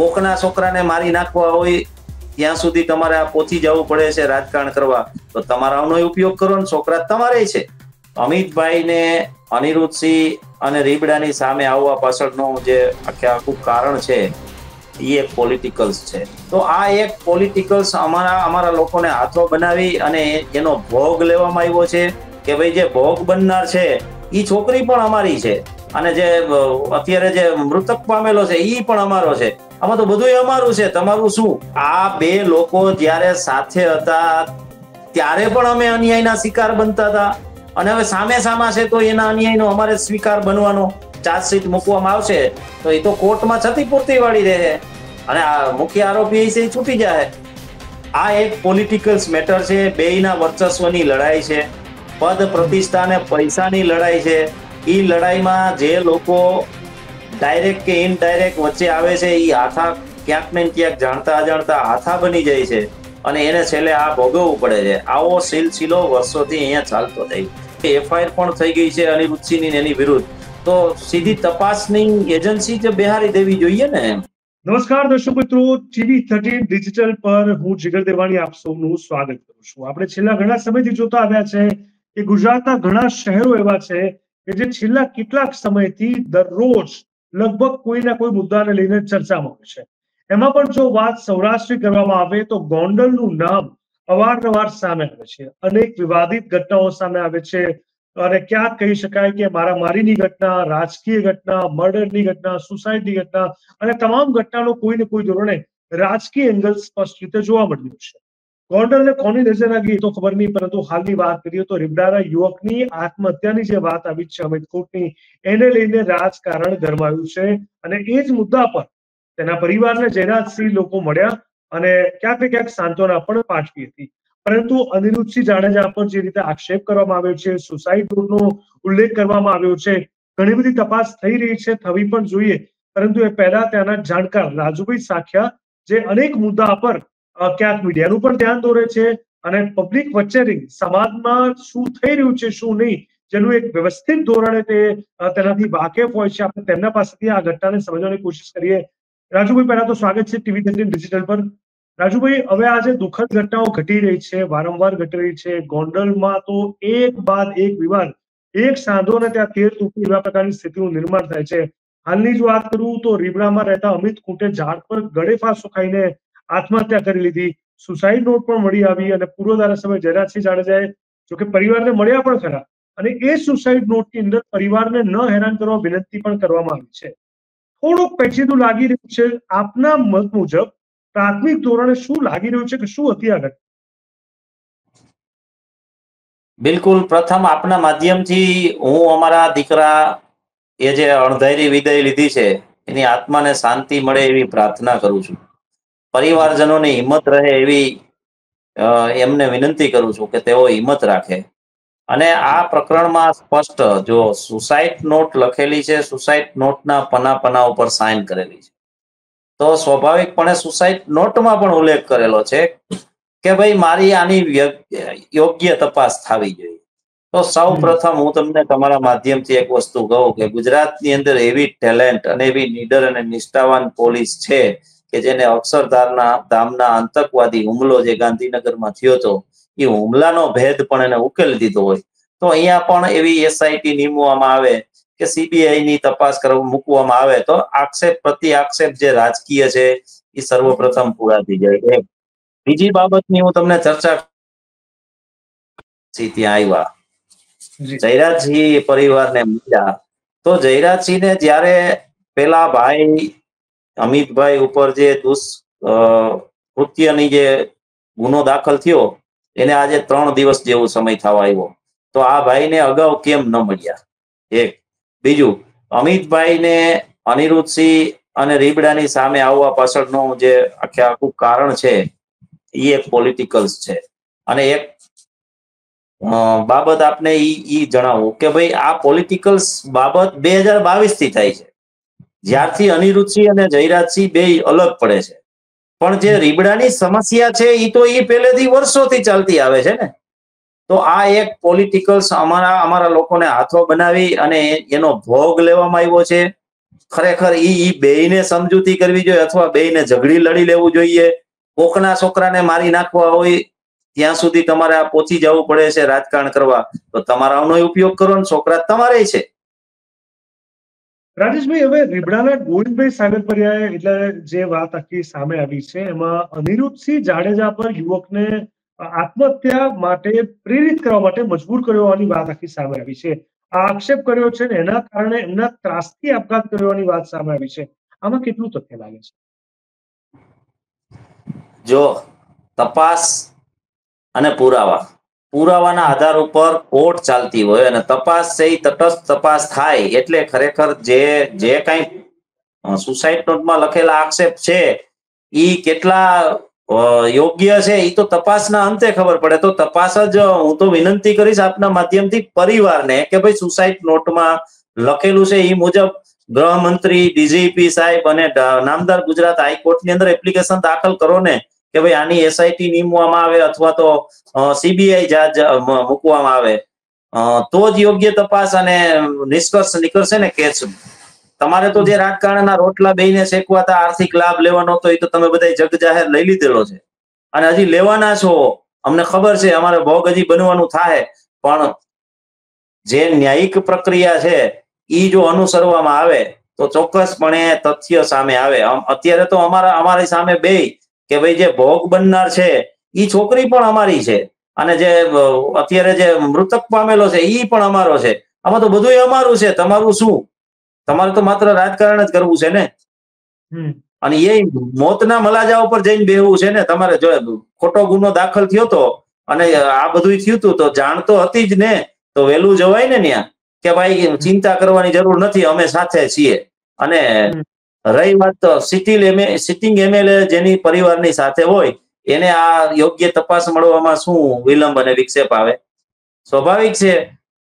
કોકના છોકરાને મારી નાખવા હોય ત્યાં સુધી તમારે આ પહોંચી જવું પડે છે રાજકારણ કરવા, તો તમારાનો ઉપયોગ કરો ને છોકરા તમારે છે. અમિતભાઈ ને અનિરુદ્ધસિંહ અને રીબડાની સામે આવવા પાછળનું જે આખું કારણ છે એ એક પોલિટિકલ્સ છે. તો આ એક પોલિટિકલ્સ અમારા લોકોને હાથો બનાવી અને એનો ભોગ લેવામાં આવ્યો છે કે ભાઈ જે ભોગ બનનાર છે એ છોકરી પણ અમારી છે અને જે અત્યારે જે મૃતક પામેલો છે એ પણ અમારો છે. આમાં તો બધું અમારું છે, તમારું શું? આ બે લોકો જ્યારે સાથે હતા ત્યારે પણ અમે અન્યાયના શિકાર બનતા હતા અને હવે સામે સામા છે તો એના અન્યાયનો અમારે સ્વીકાર બનવાનો. ચાર્જશીટ મૂકવામાં આવશે તો એ તો કોર્ટમાં છતીપૂર્તિ વાળી રહે અને આ મુખ્ય આરોપી છે એ છૂટી જાય. આ એક પોલિટિકલ્સ મેટર છે, બેયના વર્ચસ્વની લડાઈ છે, પદ પ્રતિષ્ઠા અને પૈસાની લડાઈ છે. એ લડાઈમાં જે લોકો ડાયરેક્ટ કે ઇનડાયરેક્ટ વચ્ચે આવે છે એ હાથા ક્યાંક ને ક્યાંક જાણતા અજાણતા હાથા બની જાય છે અને એને છેલ્લે આ ભોગવવું પડે છે. આવો સિલસિલો વર્ષોથી અહીંયા ચાલતો જાય. એફઆઈઆર પણ થઈ ગઈ છે અનિરુદ્ધસિંહની એની વિરુદ્ધ, તો સીધી તપાસની એજન્સી જ બિહારી દેવી જોઈએ ને. નમસ્કાર દર્શક મિત્રો, TV13 ડિજિટલ પર હું જીગર દેવાણી આપ સૌનું સ્વાગત કરું છું. આપણે છેલ્લા ઘણા સમયથી જોતા આવ્યા છે કે ગુજરાતના ઘણા શહેરો એવા છે કે જે છેલ્લા કેટલાક સમયથી દરરોજ લગભગ કોઈના કોઈ મુદ્દાને લઈને ચર્ચામાં હોય છે. એમાં પણ જો વાત સૌરાષ્ટ્રની કરવામાં આવે તો ગોંડલનું નામ અવારનવાર સામે આવે છે. અનેક વિવાદિત ઘટનાઓ સામે આવે છે અને ક્યાંક કહી શકાય કે મારામારીની ઘટના, રાજકીય ઘટના, મર્ડરની ઘટના, સુસાઇડની ઘટના અને તમામ ઘટનાનો કોઈને કોઈ ધોરણે રાજકીય એંગલ સ્પષ્ટ રીતે જોવા મળ્યું છે. ગોંડલને કોની નજર લાગી તો ખબર નહીં, પરંતુ હાલની વાત કરીએ તો રીબડાના યુવકની આત્મહત્યાની જે વાત આવી છે અમિતકોટની, એને લઈને રાજકારણ ગરમાયું છે અને એ જ મુદ્દા પર તેના પરિવારને જયરાજસિંહ લોકો મળ્યા અને ક્યાંક ને ક્યાંક સાંત્વના પણ પાઠવી હતી. પરંતુ અનિરુદ્ધસિંહ જાડેજા પર જે રીતે આક્ષેપ કરવામાં આવ્યો છે, સુસાઇડ નોટનો ઉલ્લેખ કરવામાં આવ્યો છે, ઘણી બધી તપાસ થઈ રહી છે, થવી પણ જોઈએ, પરંતુ એ પહેલા ત્યાંના જાણકાર રાજુભાઈ સાખિયા જે અનેક મુદ્દા પર ક્યાંક મીડિયાનું પણ ધ્યાન દોરે છે અને પબ્લિક વચ્ચે સમાજમાં શું થઈ રહ્યું છે શું નહીં જેનું એક વ્યવસ્થિત ધોરણે તે તેનાથી વાકેફ હોય છે. આપણે તેમના પાસેથી આ ઘટનાને સમજવાની કોશિશ કરીએ. રાજુભાઈ, પહેલા તો સ્વાગત છે TV13 ડિજિટલ પર. રાજુભાઈ, હવે આજે દુઃખદ ઘટનાઓ ઘટી રહી છે, વારંવાર ઘટી રહી છે. ગોંડલમાં તો એક બાદ એક વિવાદ, એક સાંધો ને ત્યાં તેર તૂટી એવા પ્રકારની સ્થિતિનું નિર્માણ થાય છે. હાલની જ વાત કરું તો રીબડામાં રહેતા અમિત કુંટે ઝાડ પર ગળે ફાંસો ખાઈને આત્મહત્યા કરી લીધી. સુસાઇડ નોટ પણ મળી આવી અને પૂર્વ ધારાસભ્ય જયરાજસિંહ જાડેજાએ જોકે પરિવારને મળ્યા પણ ખરા અને એ સુસાઇડ નોટની અંદર પરિવારને ન હેરાન કરવા વિનંતી પણ કરવામાં આવી છે. થોડુંક પેચીદું લાગી રહ્યું છે. આપના મત મુજબ પ્રાથમિક ધોરણે શું લાગી રહ્યું છે કે શું હતી આ ઘટના? બિલકુલ, પ્રથમ આપના માધ્યમથી હું અમારા દીકરા એ જે અણધારી વિદાય લીધી છે એની આત્માને શાંતિ મળે એવી પ્રાર્થના કરું છું. પરિવારજનોની હિંમત રહે એવી એમને વિનંતી કરું છું કે તેઓ હિંમત રાખે. અને આ પ્રકરણમાં સ્પષ્ટ જો સુસાઇડ નોટ લખેલી છે, સુસાઇડ નોટના પના ઉપર સાઇન કરેલી છે, તો સ્વાભાવિકપણે સુસાઇડ નોટમાં પણ ઉલ્લેખ કરેલો છે કે ભાઈ મારી આની યોગ્ય તપાસ થવી જોઈએ. તો સૌ પ્રથમ હું તમને તમારા માધ્યમથી એક વસ્તુ કહું કે ગુજરાતની અંદર એવી ટેલેન્ટ અને એવી નીડર અને નિષ્ઠાવાન પોલીસ છે કે જેને અક્ષરધામના આતંકવાદી હુમલો જે ગાંધીનગરમાં થયો હતો એ હુમલાનો ભેદ પણ એને ઉકેલી દીધો હોય, તો અહીંયા પણ એવી SIT નીમવામાં આવે કે CBI ની તપાસ મૂકવામાં આવે તો આક્ષેપ પ્રતિ આક્ષેપ જે રાજકીય છે એ સર્વપ્રથમ પૂરા થઈ જાય. બીજી બાબતની હું તમને ચર્ચા ત્યાં આવ્યા જયરાજસિંહ પરિવારને મળ્યા, તો જયરાજસિંહને જ્યારે પેલા ભાઈ અમિતભાઈ ઉપર જે કૃત્યની જે ગુનો દાખલ થયો એને આજે 3 દિવસ જેવો સમય થવા આવ્યો, તો આ ભાઈને અગાઉ કેમ ન મળ્યા? એક. બીજું, અમિતભાઈને અનિરુદ્ધસિંહ અને રીબડાની સામે આવવા પાછળનું જે આખું કારણ છે એ એક પોલિટિકલ્સ છે. અને એક બાબત આપને ઈ જણાવું કે ભાઈ આ પોલિટિકલ્સ બાબત 2022 થી થાય છે, જ્યારથી અનિરુદ્ધસિંહ અને જયરાજસિંહ બે અલગ પડે છે. પણ જે રીબડાની સમસ્યા છે એ તો એ પહેલેથી વર્ષોથી ચાલતી આવે છે ને. તો આ એક પોલિટિકલ્સ અમારા લોકોને હાથો બનાવી અને એનો ભોગ લેવામાં આવ્યો છે. ખરેખર ઈ બેયને સમજૂતી કરવી જોઈએ અથવા બેયને ઝઘડી લડી લેવું જોઈએ. કોકના છોકરાને મારી નાખવા હોય ત્યાં સુધી તમારે આ પહોંચી જવું પડે છે રાજકારણ કરવા, તો તમારાનો ઉપયોગ કરો ને છોકરા તમારે છે. રાજેશભાઈ, હવે રીબડાના ગોવિંદભાઈ સાગરપરિયાએ એટલે જે વાત આખી સામે આવી છે એમાં અનિરુદ્ધસિંહ જાડેજા પર યુવકને આત્મહત્યા માટે પ્રેરિત કરવા માટે મજબૂર કર્યો હોવાની વાત આખી સામે આવી છે. આ આક્ષેપ કર્યો છે ને એના કારણે એમના ત્રાસથી આપઘાત કર્યો હોવાની વાત સામે આવી છે. આમાં કેટલું તથ્ય લાગે છે? જો તપાસ અને પુરાવાના આધાર ઉપર કોર્ટ ચાલતી હોય અને તપાસ છે એ તટસ્થ તપાસ થાય એટલે ખરેખર જે કઈ સુસાઇડ નોટમાં લખેલા આક્ષેપ છે ઈ કેટલા યોગ્ય છે એ તો તપાસના અંતે ખબર પડે. તો તપાસ જ હું તો વિનંતી કરીશ આપના માધ્યમથી પરિવારને કે ભાઈ સુસાઇડ નોટમાં લખેલું છે એ મુજબ ગૃહમંત્રી, ડીજીપી સાહેબ અને નામદાર ગુજરાત હાઈકોર્ટની અંદર એપ્લિકેશન દાખલ કરો ને કે ભાઈ આની એસઆઈટી નીમવામાં આવે અથવા તો સીબીઆઈ જજ મૂકવામાં આવે, તો જ યોગ્ય તપાસ અને નિષ્કર્ષ નીકળશે ને કેસ. તમારે તો જે રાજકારણના રોટલા બેયને શેકવાતા આર્થિક લાભ લેવાનો હતો એ તો તમે બધા જગ જાહેર લઈ લીધેલો છે અને હજી લેવાના છો. અમને ખબર છે, અમારે ભોગ હજી બનવાનું થાય, પણ જે ન્યાયિક પ્રક્રિયા છે એ જો અનુસરવામાં આવે તો ચોક્કસપણે તથ્ય સામે આવે. અત્યારે તો અમારી સામે બે કે ભાઈ જે ભોગ બનનાર છે એ છોકરી પણ અમારી છે અને જે અત્યારે જે મૃતક પામેલો છે એ પણ અમારો છે. આમાં તો બધું અમારું છે, તમારું શું? તમારે તો માત્ર રાજકારણ જ કરવું છે ને, અને એ મોતના મલાજા ઉપર જઈને બેહવું છે ને. તમારે જો ખોટો ગુનો દાખલ થયો તો અને આ બધું થયું હતું તો જાણ તો હતી જ ને, તો વહેલું જવાય ને ત્યાં કે ભાઈ ચિંતા કરવાની જરૂર નથી, અમે સાથે છીએ. અને રહી વાત તો સિટિંગ એમએલએ જેની પરિવારની સાથે હોય એને આ યોગ્ય તપાસ મળવામાં શું વિલંબ અને વિક્ષેપ આવે? સ્વાભાવિક છે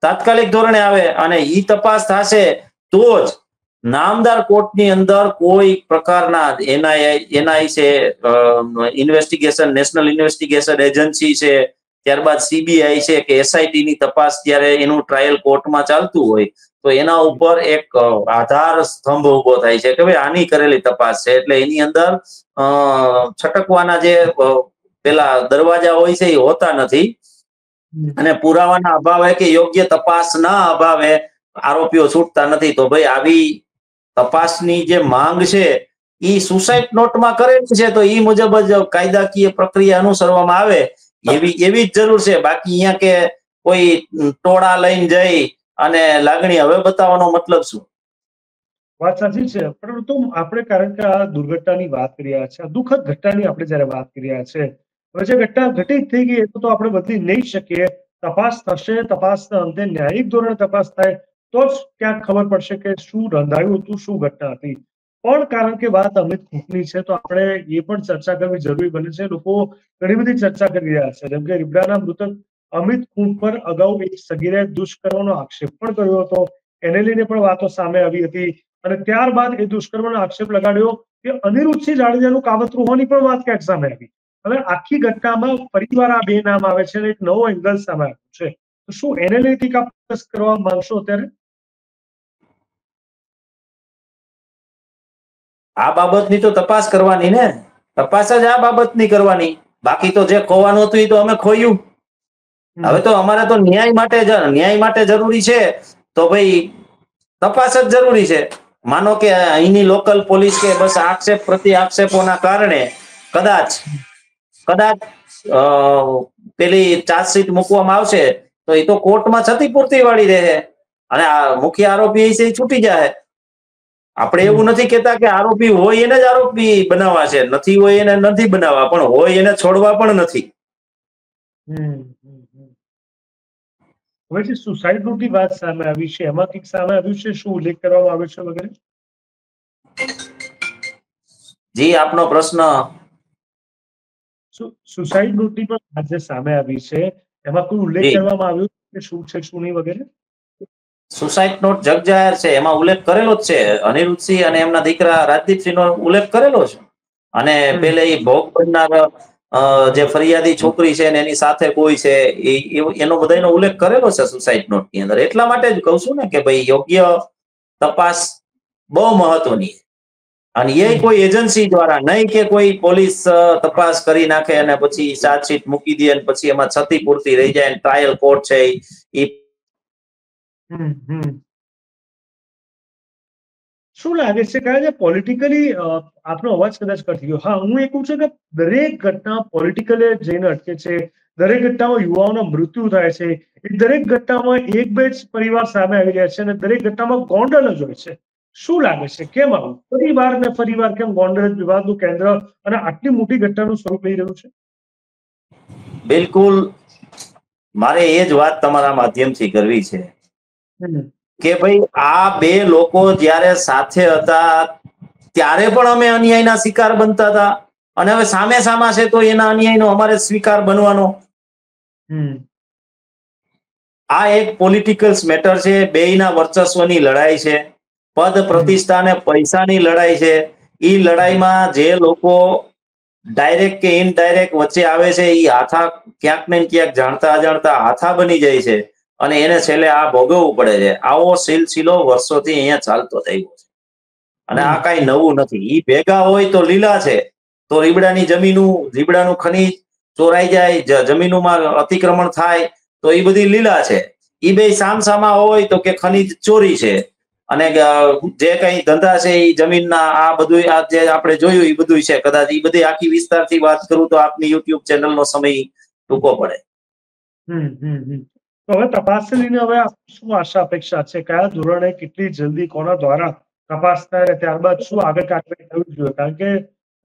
તાત્કાલિક ધોરણે આવે અને ઈ તપાસ થશે તો જ નામદાર કોર્ટની અંદર કોઈ પ્રકારના એનઆઈ છે, ઇન્વેસ્ટિગેશન નેશનલ ઇન્વેસ્ટિગેશન એજન્સી છે, ત્યારબાદ સીબીઆઈ છે કે એસઆઈટી ની તપાસ ત્યારે એનું ટ્રાયલ કોર્ટમાં ચાલતું હોય તો એના ઉપર એક આધાર સ્તંભ ઉભો થાય છે કે ભાઈ આની કરેલી તપાસ છે. એટલે એની અંદર છટકવાના જે પેલા દરવાજા હોય છે એ હોતા નથી અને પુરાવાના અભાવે કે યોગ્ય તપાસના અભાવે આરોપીઓ છૂટતા નથી. તો ભાઈ આવી તપાસની જે માંગ છે એ સુસાઇડ નોટમાં કરેલી છે તો એ મુજબ જ કાયદાકીય પ્રક્રિયા અનુસરવામાં આવે એવી જ જરૂર છે. બાકી અહીંયા કે કોઈ ટોળા લઈને જઈ અને લાગણી હવે બતાવવાનો મતલબ શું? વાત સાચી છે, પરંતુ આપણે કારણ કે આ દુર્ઘટનાની વાત કરી રહ્યા છે, દુઃખદ ઘટનાની આપણે જયારે વાત કરી રહ્યા છે, હવે જે ઘટના ઘટિત થઈ ગઈ એ તો આપણે બદલી નહીં શકીએ. તપાસ થશે, તપાસના અંતે ન્યાયિક ધોરણે તપાસ થાય તો જ ક્યાંક ખબર પડશે કે શું રંધાયું હતું, શું ઘટના હતી. પણ કારણ કે વાત અમિત ખૂંટની છે તો આપણે એ પણ ચર્ચા કરવી જરૂરી બને છે. લોકો ઘણી બધી ચર્ચા કરી રહ્યા છે, જેમ કે રીબડાના મૃતક અમિત ખૂંટ પર અગાઉ એક સગીરે દુષ્કર્મનો આક્ષેપ પણ કર્યો હતો, એને લઈને પણ વાતો સામે આવી હતી અને ત્યારબાદ એ દુષ્કર્મનો આક્ષેપ લગાડ્યો કે અનિરુદ્ધસિંહ જાડેજાનું કાવતરું હોવાની પણ વાત ક્યાંક સામે આવી. હવે આખી ઘટનામાં ફરીવાર આ બે નામ આવે છે અને એક નવો એંગલ સામે આવ્યો છે. તો શું એને લઈને તપાસ કરવા માંગશો અત્યારે? આ બાબતની તો તપાસ કરવાની ને, તપાસ જ આ બાબતની કરવાની. બાકી તો જે ખોવાનું હતું એ તો અમે ખોયું. હવે તો અમારે તો ન્યાય માટે જરૂરી છે તો ભાઈ તપાસ જ જરૂરી છે. માનો કે અહીંની લોકલ પોલીસ કે બસ આક્ષેપ પ્રતિ આક્ષેપોના કારણે કદાચ પેલી ચાર્જશીટ મૂકવામાં આવશે તો એ તો કોર્ટમાં છતીપૂર્તિ વાળી રહે અને આ મુખ્ય આરોપી છે એ છૂટી જાય. આપણે એવું નથી કેતા કે આરોપી હોય એને જ આરોપી બનાવવા છે, નથી હોય એને નથી બનાવવા, પણ હોય એને છોડવા પણ નથી. હવે જે સુસાઇડ નોટની વાત સામે આવી છે એમાં કંઈક સામે આવ્યું છે, શું ઉલ્લેખ કરવામાં આવ્યો છે વગેરે? જી, આપનો પ્રશ્ન. સુસાઇડ નોટની પણ વાત જે સામે આવી છે એમાં કોઈ ઉલ્લેખ જી, કરવામાં આવ્યો કે શું છે શું નહીં વગેરે? સુસાઇડ નોટ જગ જાહેર છે, એમાં ઉલ્લેખ કરેલો જ છે. અનિરુદ્ધસિંહ અને એમના દીકરા રાજદીપસિંહનો ઉલ્લેખ કરેલો છે અને પેલે એ ભોગ બનનાર જે ફરિયાદી છોકરી છે ને એની સાથે કોઈ છે એનો બધાનો ઉલ્લેખ કરેલો છે સુસાઇડ નોટની અંદર. એટલા માટે જ કહું છું ને કે ભાઈ યોગ્ય તપાસ બહુ મહત્વની છે. અને એ કોઈ એજન્સી દ્વારા નહીં કે કોઈ પોલીસ તપાસ કરી નાખે અને પછી ચાર્જશીટ મૂકી દે અને પછી એમાં ક્ષતિપૂર્તિ રહી જાય, ટ્રાયલ કોર્ટ છે એ. શું લાગે છે કારણ કે પોલિટિકલી આપનો અવાજ કદાચ કટ ગયો. હા, હું એ કહું છું કે દરેક ઘટના પોલિટિકલે જઈને અટકે છે. દરેક ઘટનામાં યુવાઓના મૃત્યુ થાય છે. એ દરેક ઘટનામાં એક બે જ પરિવાર સામે આવી રહ્યા છે અને દરેક ઘટનામાં ગોંડલ જ હોય છે. શું લાગે છે કેમ આવું પરિવાર ને પરિવાર કેમ ગોંડલ વિવાદનું કેન્દ્ર અને આટલી મોટી ઘટનાનું સ્વરૂપ લઈ રહ્યું છે? બિલકુલ, મારે એ જ વાત તમારા માધ્યમથી કરવી છે કે ભાઈ આ બે લોકો જ્યારે સાથે હતા ત્યારે પણ અમે અન્યાયના શિકાર બનતા હતા અને હવે સામે સામા છે તો એના અન્યાયનો અમારે સ્વીકાર બનવાનો. આ એક પોલિટિકલ મેટર છે, બેયના વર્ચસ્વની લડાઈ છે, પદ પ્રતિષ્ઠા અને પૈસાની લડાઈ છે. એ લડાઈમાં જે લોકો ડાયરેક્ટ કે ઇનડાયરેક્ટ વચ્ચે આવે છે એ હાથા ક્યાંક ને ક્યાંક જાણતા અજાણતા હાથા બની જાય છે અને એને છેલ્લે આ ભોગવવું પડે છે. આવો સિલસિલો વર્ષોથી અહીંયા ચાલતો થયો છે અને આ કઈ નવું નથી. ઈ ભેગા હોય તો લીલા છે, તો રીબડાનું ખનીજ ચોરાઈ જાય, જમીનોમાં અતિક્રમણ થાય તો એ બધી લીલા છે. એ બે સામસામા હોય તો કે ખનીજ ચોરી છે અને જે કઈ ધંધા છે એ જમીનના આ બધું આ જે આપણે જોયું એ બધું છે. કદાચ એ બધી આખી વિસ્તારથી વાત કરું તો આપની યુટ્યુબ ચેનલનો સમય ટૂંકો પડે. તો હવે તપાસને લઈને હવે શું આશા અપેક્ષા છે? કયા ધોરણે, કેટલી જલ્દી, કોના દ્વારા તપાસ થાય ત્યારબાદ શું આગળ કાર્યવાહી થવી જોઈએ? કારણ કે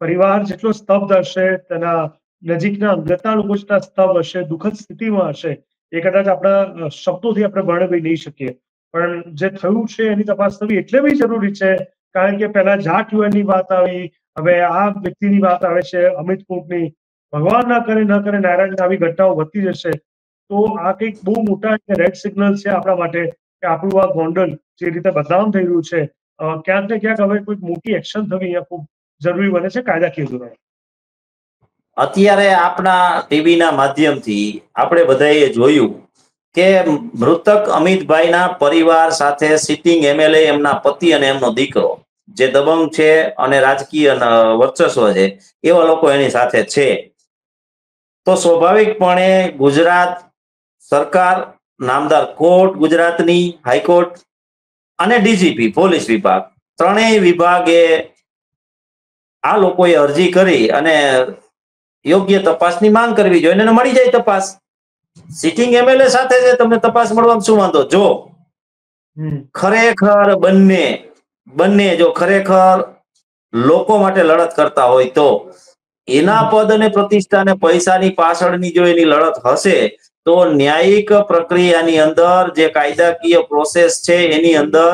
પરિવાર જેટલો સ્તબ્ધ હશે, તેના નજીકના અંગતના લોકો જેટલા સ્તબ્ધ હશે, દુઃખદ સ્થિતિમાં હશે, એ કદાચ આપણા શબ્દોથી આપણે વર્ણવી નહીં શકીએ. પણ જે થયું છે એની તપાસ થવી એટલે બી જરૂરી છે કારણ કે પહેલા જાટ યુએનની વાત આવી, હવે આ વ્યક્તિની વાત આવે છે અમિત કોટની. ભગવાન ના કરે નારાયણ આવી ઘટનાઓ વધતી જશે તો આ કંઈક બહુ મોટા રેડ સિગ્નલ છે આપણા માટે કે આપણું આ ગોંડલ જે રીતે બદનામ થઈ રહ્યું છે, ક્યાંક ને ક્યાંક હવે કોઈક મોટી એક્શન થવી અહીંયા ખૂબ જરૂરી બને છે કાયદાકીય ધોરણે. અત્યારે આપણા ટીવીના માધ્યમથી આપણે બધાએ જોયું કે મૃતક અમિતભાઈના પરિવાર સાથે સિટિંગ એમએલએ, એમના પતિ અને એમનો દીકરો જે દબંગ છે અને રાજકીય વર્ચસ્વ છે એવા લોકો એની સાથે છે. તો સ્વાભાવિકપણે ગુજરાત સરકાર, નામદાર કોર્ટ ગુજરાતની હાઈકોર્ટ અને ડીજીપી પોલીસ વિભાગ, ત્રણેય વિભાગે આ લોકોએ અરજી કરી અને યોગ્ય તપાસની માંગ કરવી જોઈએ અને મળી જાય તપાસ. સિટિંગ એમએલએ સાથે છે, તમને તપાસ મળવામાં શું વાંધો? જો ખરેખર બંને જો ખરેખર લોકો માટે લડત કરતા હોય તો એના પદ અને પ્રતિષ્ઠા અને પૈસાની પાછળની જો એની લડત હશે તો ન્યાયિક પ્રક્રિયાની અંદર જે કાયદાકીય પ્રોસેસ છે એની અંદર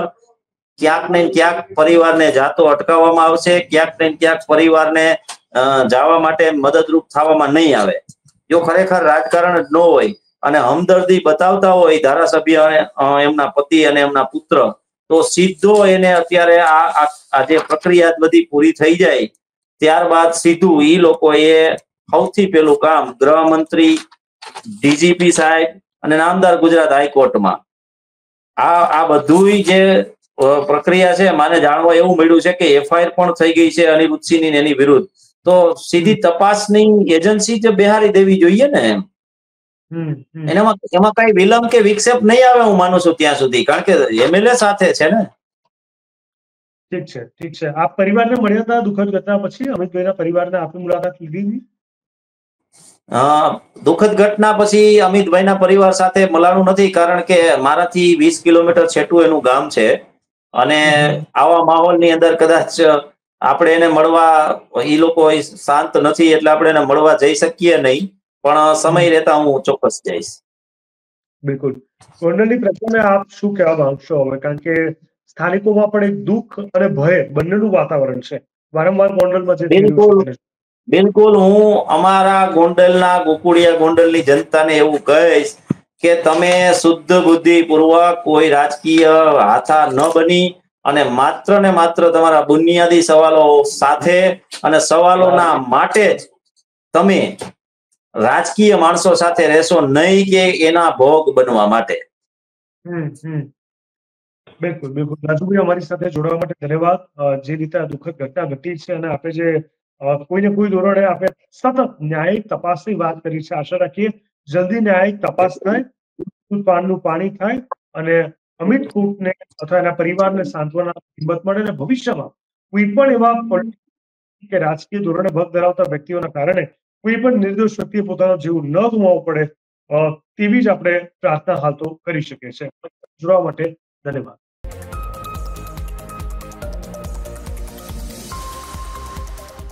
ક્યાંક ને ક્યાંક પરિવારને જાતો અટકાવવામાં આવશે, ક્યાંક ને ક્યાંક પરિવારને જવા માટે મદદરૂપ થવામાં નહીં આવે. જો ખરેખર રાજકારણ જ ન હોય અને હમદર્દી બતાવતા હોય ધારાસભ્ય એમના પતિ અને એમના પુત્ર, તો સીધો એને અત્યારે આ જે પ્રક્રિયા બધી પૂરી થઈ જાય ત્યારબાદ સીધું ઈ લોકોએ સૌથી પેલું કામ ગૃહમંત્રી, ડીજીપી સાહેબ અને નામદાર ગુજરાત હાઈકોર્ટમાં આ બધું જે પ્રક્રિયા છે મને જાણવા એવું મળ્યું છે કે એફઆઈઆર પણ થઈ ગઈ છે અનિરુદ્ધસિંહની એની વિરુદ્ધ. તો સીધી તપાસની એજન્સી જ બેહારી દેવી જોઈએ ને એમ. એમાં કઈ વિલંબ કે વિક્ષેપ નહીં આવે હું માનું છું ત્યાં સુધી, કારણ કે એમએલએ સાથે છે ને. ઠીક છે. આપ પરિવારને મળ્યા હતા દુઃખદ ઘટના પછી? અમિતભાઈના પરિવારને આપની મુલાકાત લીધી? દુઃખદ ઘટના પછી અમિતભાઈના પરિવાર સાથે મળવાનું નથી, કારણ કે મારાથી 20 કિલોમીટર છેટું એનું ગામ છે અને આવા માહોલની અંદર કદાચ આપણે એને મળવા, એ લોકો શાંત નથી એટલે આપણે એને મળવા જઈ શકીએ નહીં, પણ સમય રહેતા હું ચોક્કસ જઈશ. બિલકુલ. ગોંડલની પ્રજાને આપ શું કહેવા માંગશો હવે? કારણ કે સ્થાનિકોમાં પણ એક દુઃખ અને ભય બંનેનું વાતાવરણ છે વારંવાર ગોંડલમાં જે થઈ રહ્યું છે. બિલકુલ, હું અમારા ગોંડલના ગોકુળિયા ગોંડલની જનતાને એવું કહીશ કે તમે શુદ્ધ બુદ્ધિ પૂર્વક કોઈ રાજકીય હાથા ન બની અને માત્ર ને માત્ર તમારા બુનિયાદી સવાલો સાથે અને સવાલોના માટે જ તમે રાજકીય માણસો સાથે રહેશો, નહીં કે એના ભોગ બનવા માટે. બિલકુલ બિલકુલ રાજુભાઈ, અમારી સાથે જોડાવા માટે ધન્યવાદ. જે રીતે આ દુઃખદ ઘટના ઘટી છે અને આપણે જે કોઈને કોઈ ધોરણે આપણે સતત ન્યાયિક તપાસની વાત કરી છે, આશા રાખીએ જલ્દી ન્યાયિક તપાસ થાય, પાનનું પાણી થાય અને અમિત ખૂટને અથવા એના પરિવારને સાંત્વના હિંમત મળે અને ભવિષ્યમાં કોઈ પણ એવા કે રાજકીય ધોરણે ભગ ધરાવતા વ્યક્તિઓના કારણે કોઈ પણ નિર્દોષ વ્યક્તિએ પોતાનો જીવ ન ગુમાવવો પડે, તેવી જ આપણે પ્રાર્થના હાલ તો કરી શકીએ છીએ. જોડવા માટે ધન્યવાદ.